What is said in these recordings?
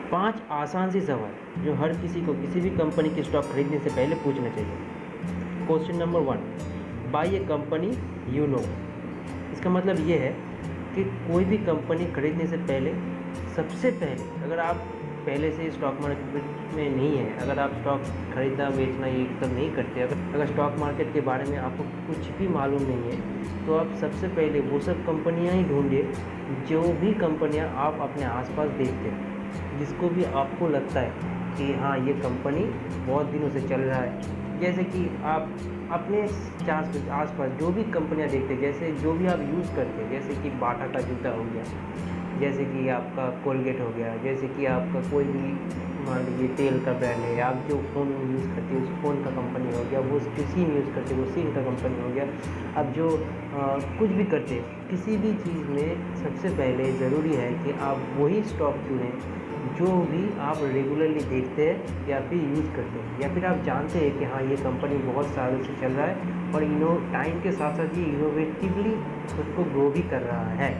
5 आसान सी सवाल जो हर किसी को किसी भी कंपनी की स्टॉक खरीदने से पहले पूछना चाहिए। Question number 1, buy a company you know. इसका मतलब ये है कि कोई भी कंपनी खरीदने से पहले सबसे पहले, अगर आप पहले से स्टॉक मार्केट में नहीं है, अगर आप स्टॉक खरीदना बेचना ये सब नहीं करते, अगर स्टॉक मार्केट के बारे में आपको कुछ भी मालूम नहीं है, तो आप सबसे पहले वो सब कंपनियां ही ढूंढिए जो भी कंपनियां आप अपने आसपास देखते हैं, जिसको भी आपको लगता है कि हाँ ये कंपनी बहुत दिनों से चल रहा है। जैसे कि आप अपने आसपास जो भी कंपनियां देखते हैं, जैसे जो भी आप यूज़ करते हैं, जैसे कि बाटा का जूता हो गया, जैसे कि आपका कोलगेट हो गया, जैसे कि आपका कोई भी मान लीजिए तेल का ब्रांड है, आप जो फ़ोन यूज़ करते हो उस फ़ोन का कंपनी हो गया, वो सिम यूज़ करते हो वो सिम का कंपनी हो गया। अब जो कुछ भी करते हैं, किसी भी चीज़ में सबसे पहले ज़रूरी है कि आप वही स्टॉक चुनें जो भी आप रेगुलरली देखते हैं या फिर यूज़ करते हैं, या फिर आप जानते हैं कि हाँ ये कंपनी बहुत सालों से चल रहा है और टाइम के साथ साथ ये इनोवेटिवली खुद को ग्रो भी कर रहा है।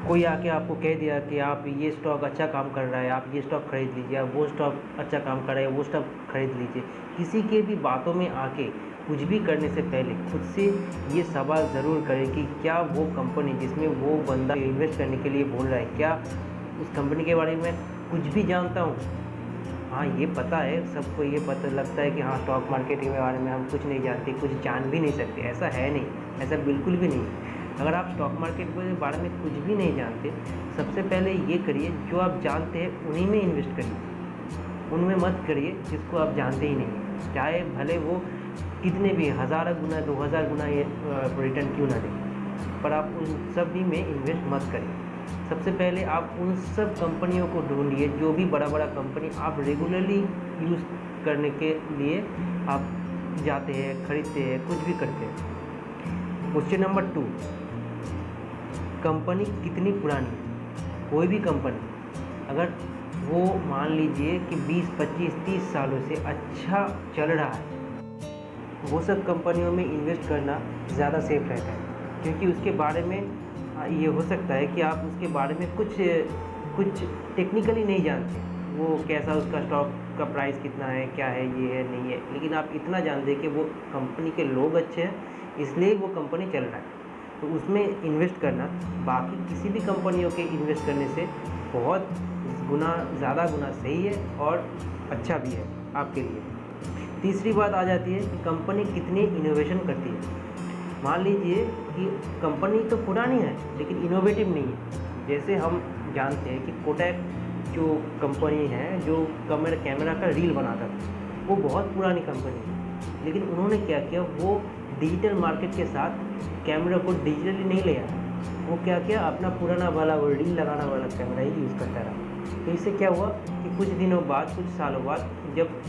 कोई आके आपको कह दिया कि आप ये स्टॉक अच्छा काम कर रहा है, आप ये स्टॉक खरीद लीजिए, आप वो स्टॉक अच्छा काम कर रहा है वो स्टॉक खरीद लीजिए। किसी के भी बातों में आके कुछ भी करने से पहले खुद से ये सवाल ज़रूर करें कि क्या वो कंपनी जिसमें वो बंदा इन्वेस्ट करने के लिए बोल रहा है, क्या उस कंपनी के बारे में कुछ भी जानता हूँ। हाँ ये पता है, सबको ये पता लगता है कि हाँ स्टॉक मार्केट के बारे में हम कुछ नहीं जानते, कुछ जान भी नहीं सकते। ऐसा है नहीं, ऐसा बिल्कुल भी नहीं। अगर आप स्टॉक मार्केट के बारे में कुछ भी नहीं जानते, सबसे पहले ये करिए जो आप जानते हैं उन्हीं में इन्वेस्ट करिए, उनमें मत करिए जिसको आप जानते ही नहीं, चाहे भले वो कितने भी 1000 गुना 2000 गुना ये रिटर्न क्यों ना दें, पर आप उन सभी में इन्वेस्ट मत करिए। सबसे पहले आप उन सब कंपनियों को ढूंढिए जो भी बड़ा बड़ा कंपनी आप रेगुलरली यूज़ करने के लिए आप जाते हैं, खरीदते हैं, कुछ भी करते हैं। क्वेश्चन नंबर 2, कंपनी कितनी पुरानी है। कोई भी कंपनी अगर वो मान लीजिए कि 20, 25, 30 सालों से अच्छा चल रहा है, वो सब कंपनियों में इन्वेस्ट करना ज़्यादा सेफ रहता है, क्योंकि उसके बारे में ये हो सकता है कि आप उसके बारे में कुछ टेक्निकली नहीं जानते, वो कैसा उसका स्टॉक का प्राइस कितना है, क्या है, ये है नहीं है, लेकिन आप इतना जानते हैं कि वो कंपनी के लोग अच्छे हैं इसलिए वो कंपनी चल रहा है, तो उसमें इन्वेस्ट करना बाकी किसी भी कंपनियों के इन्वेस्ट करने से बहुत ज़्यादा गुना सही है और अच्छा भी है आपके लिए। तीसरी बात आ जाती है कि कंपनी कितनी इनोवेशन करती है। मान लीजिए कि कंपनी तो पुरानी है लेकिन इनोवेटिव नहीं है। जैसे हम जानते हैं कि कोटैक जो कंपनी है जो कैमरा का रील बनाता था, वो बहुत पुरानी कंपनी है, लेकिन उन्होंने क्या किया, वो डिजिटल मार्केट के साथ कैमरा को डिजिटली नहीं ले आया, वो क्या किया, अपना पुराना वाला वो रील लगाना वाला कैमरा ही यूज़ करता रहा। तो इससे क्या हुआ कि कुछ दिनों बाद, कुछ सालों बाद, जब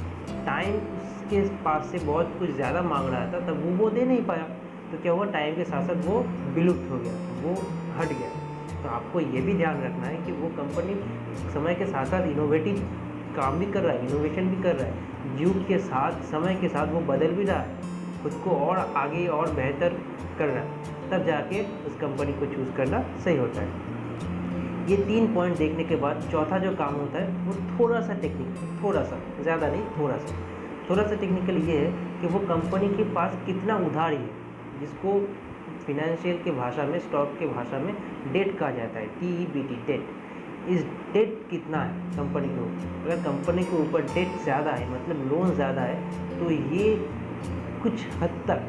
टाइम उसके पास से बहुत कुछ ज़्यादा मांग रहा था तब वो दे नहीं पाया, तो क्या हुआ, टाइम के साथ साथ वो विलुप्त हो गया, वो हट गया। तो आपको ये भी ध्यान रखना है कि वो कंपनी समय के साथ साथ इनोवेटिव काम भी कर रहा है, इनोवेशन भी कर रहा है, युग के साथ समय के साथ वो बदल भी रहा है, खुद को और आगे और बेहतर कर रहा है, तब जाके उस कंपनी को चूज़ करना सही होता है। ये 3 पॉइंट देखने के बाद चौथा जो काम होता है वो थोड़ा सा टेक्निकल, थोड़ा सा, ज़्यादा नहीं, थोड़ा सा टेक्निकल ये है कि वो कंपनी के पास कितना उधारी है, जिसको फिनेंशियल के भाषा में, स्टॉक के भाषा में डेट कहा जाता है, DEBT, डेट। इस डेट कितना है कंपनी के ऊपर। अगर कंपनी के ऊपर डेट ज़्यादा है, मतलब लोन ज़्यादा है, तो ये कुछ हद तक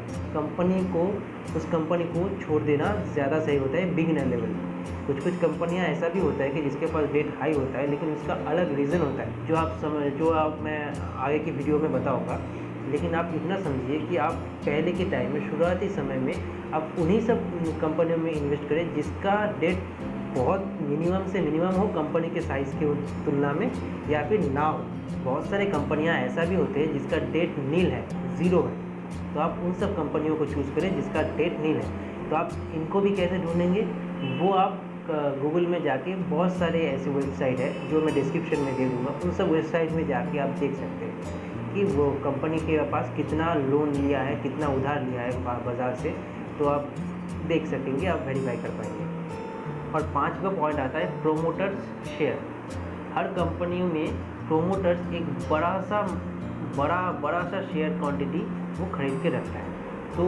उस कंपनी को छोड़ देना ज़्यादा सही होता है बिगिनर लेवल में। कुछ कंपनियां ऐसा भी होता है कि जिसके पास डेट हाई होता है, लेकिन उसका अलग रीज़न होता है जो आप मैं आगे की वीडियो में बताऊँगा। लेकिन आप इतना समझिए कि आप पहले के टाइम में, शुरुआती समय में, आप उन्हीं सब कंपनियों में इन्वेस्ट करें जिसका डेट बहुत मिनिमम से मिनिमम हो कंपनी के साइज़ की तुलना में, या फिर ना हो। बहुत सारे कंपनियां ऐसा भी होते हैं जिसका डेट नील है, ज़ीरो है, तो आप उन सब कंपनियों को चूज़ करें जिसका डेट नील है। तो आप इनको भी कैसे ढूंढेंगे, वो आप गूगल में जाके, बहुत सारे ऐसे वेबसाइट है जो मैं डिस्क्रिप्शन में दे दूँगा, उन सब वेबसाइट में जाके आप देख सकते हैं कि वो कंपनी के पास कितना लोन लिया है, कितना उधार लिया है बाज़ार से, तो आप देख सकेंगे, आप वेरीफाई कर पाएंगे। और 5वां पॉइंट आता है प्रोमोटर्स शेयर। हर कंपनियों में प्रोमोटर्स एक बड़ा सा शेयर क्वांटिटी वो खरीद के रखता है। तो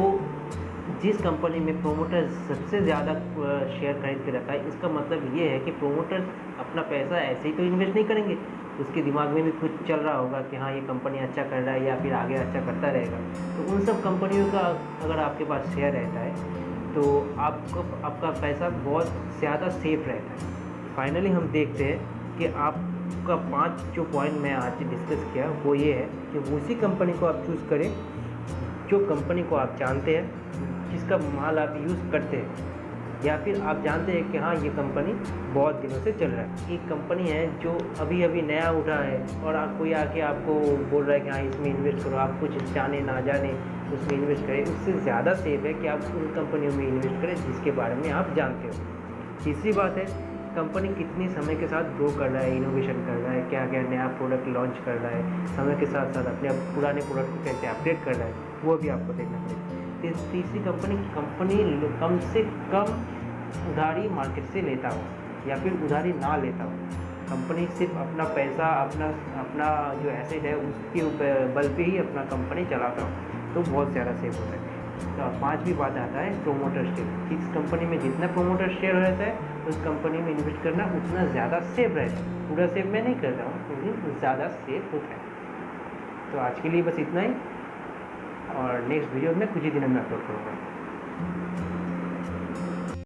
जिस कंपनी में प्रोमोटर सबसे ज़्यादा शेयर खरीद के रखा है, इसका मतलब ये है कि प्रोमोटर अपना पैसा ऐसे ही तो इन्वेस्ट नहीं करेंगे, उसके दिमाग में भी कुछ चल रहा होगा कि हाँ ये कंपनी अच्छा कर रहा है या फिर आगे अच्छा करता रहेगा। तो उन सब कंपनियों का अगर आपके पास शेयर रहता है तो आपका पैसा बहुत ज़्यादा सेफ रहता है। फाइनली हम देखते हैं कि आपका 5 जो पॉइंट मैं आज डिस्कस किया वो ये है कि उसी कंपनी को आप चूज़ करें जो कंपनी को आप जानते हैं, जिसका माल आप यूज़ करते हैं, या फिर आप जानते हैं कि हाँ ये कंपनी बहुत दिनों से चल रहा है। एक कंपनी है जो अभी अभी नया उठा है और कोई आके आपको बोल रहा है कि हाँ इसमें इन्वेस्ट करो, आप कुछ जाने ना जाने उसमें इन्वेस्ट करें, उससे ज़्यादा सेफ है कि आप उन कंपनियों में इन्वेस्ट करें जिसके बारे में आप जानते हो। तीसरी बात है, कंपनी कितनी समय के साथ ग्रो कर रहा है, इनोवेशन कर रहा है, क्या क्या नया प्रोडक्ट लॉन्च कर रहा है, समय के साथ साथ अपने पुराने प्रोडक्ट को कैसे अपडेट कर रहा है, वो भी आपको देखना पड़ेगा। तीसरी कंपनी कम से कम उधारी मार्केट से लेता हो या फिर उधारी ना लेता हो। कंपनी सिर्फ अपना पैसा अपना जो एसेट है उसके बल पे ही अपना कंपनी चलाता हो, तो बहुत ज़्यादा सेफ होता है। तो 5वीं बात आता है प्रोमोटर शेयर। जिस कंपनी में जितना प्रोमोटर शेयर रहता है उस कंपनी में इन्वेस्ट करना उतना ज़्यादा सेफ रहता है। पूरा सेफ मैं नहीं कर रहा हूँ, लेकिन ज़्यादा सेफ होता है। तो आज के लिए बस इतना ही, और नेक्स्ट वीडियो में कुछ ही दिनों में अपलोड करूँगा।